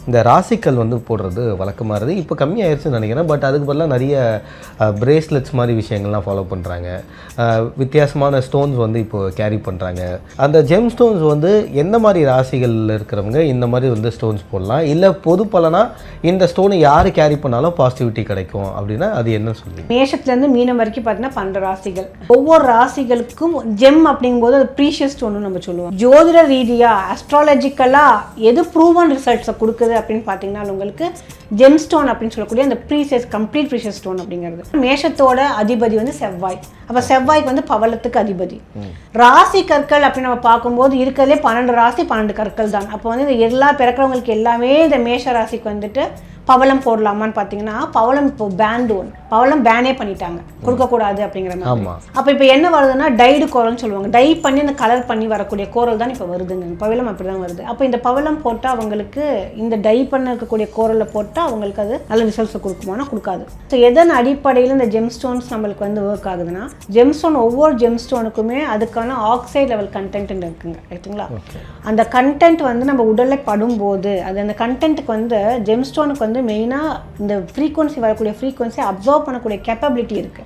இந்த ராசிக்கல் வந்து போடுறது வழக்கமாக இருக்குது. இப்போ கம்மியாயிருச்சுன்னு நினைக்கிறேன். பட் அதுக்கு பதிலாக நிறைய பிரேஸ்லெட்ஸ் மாதிரி விஷயங்கள்லாம் ஃபாலோ பண்ணுறாங்க. வித்தியாசமான ஸ்டோன்ஸ் வந்து இப்போது கேரி பண்ணுறாங்க. அந்த ஜெம் ஸ்டோன்ஸ் வந்து எந்த மாதிரி ராசிகளில் இருக்கிறவங்க இந்த மாதிரி வந்து ஸ்டோன்ஸ் போடலாம், இல்லை பொது பலனாக இந்த ஸ்டோனை யார் கேரி பண்ணாலும் பாசிட்டிவிட்டி கிடைக்கும் அப்படின்னா அது என்ன சொல்லுவீங்க? மேஷத்துலேருந்து மீனம் வரைக்கும் பார்த்தீங்கன்னா 12 ராசிகள். ஒவ்வொரு ராசிகளுக்கும் ஜெம் அப்படிங்கும்போது அது ப்ரீஷியஸ் ஸ்டோன்னு நம்ம சொல்லுவோம். ஜோதிட ரீதியாக அஸ்ட்ராலஜிக்கலாக எது ப்ரூவன் ரிசல்ட்ஸை கொடுக்குது அப்படின்னு பார்த்தீங்கன்னா உங்களுக்கு ஜெம் ஸ்டோன் அப்படின்னு சொல்லக்கூடிய அந்த ப்ரீஷியஸ் கம்ப்ளீட் ப்ரீஷியஸ் ஸ்டோன் அப்படிங்கிறது. மேஷத்தோட அதிபதி வந்து செவ்வாய். அப்போ செவ்வாய்க்கு வந்து பவளத்துக்கு அதிபதி. ராசி கற்கள் அப்படின்னு நம்ம பார்க்கும்போது இருக்கிறதுலே 12 ராசி 12 கற்கள் தான். அப்போ வந்து இந்த எல்லா பிறக்கிறவங்களுக்கு எல்லாமே இந்த மேஷ ராசிக்கு வந்துட்டு பவளம் போடலாமான்னு பார்த்தீங்கன்னா பவளம் இப்போ பவளம் பேனே பண்ணிட்டாங்க, கொடுக்கக்கூடாது அப்படிங்கிற மாதிரி. அப்போ இப்போ என்ன வருதுன்னா டைடு கோரல்னு சொல்லுவாங்க. டை பண்ணி அந்த கலர் பண்ணி வரக்கூடிய கோரல் தான் இப்போ வருதுங்க. பவளம் அப்படி தான் வருது. அப்போ இந்த பவளம் போட்டால் அவங்களுக்கு இந்த டை பண்ண இருக்கக்கூடிய கோரலில் போட்டால் அவங்களுக்கு அது நல்ல ரிசல்ட்ஸை கொடுக்குமானா கொடுக்காது. ஸோ எதன் அடிப்படையில் இந்த ஜெம் ஸ்டோன்ஸ் நம்மளுக்கு வந்து ஒர்க் ஆகுதுன்னா ஜெம் ஸ்டோன் ஒவ்வொரு ஜெம் ஸ்டோனுக்குமே அதுக்கான ஆக்சைடு லெவல் கண்டென்ட் இருக்குங்க, ரைட்டுங்களா? அந்த கண்டென்ட் வந்து நம்ம உடலில் படும்போது அது அந்த கண்டென்ட்டுக்கு வந்து ஜெம் ஸ்டோனுக்கு வந்து மெயினாக இந்த ஃப்ரீக்வன்சி வரக்கூடிய ஃப்ரீக்வன்சி அப்சர்வ் பண்ணக்கூடிய கேப்பபிலிட்டி இருக்குது.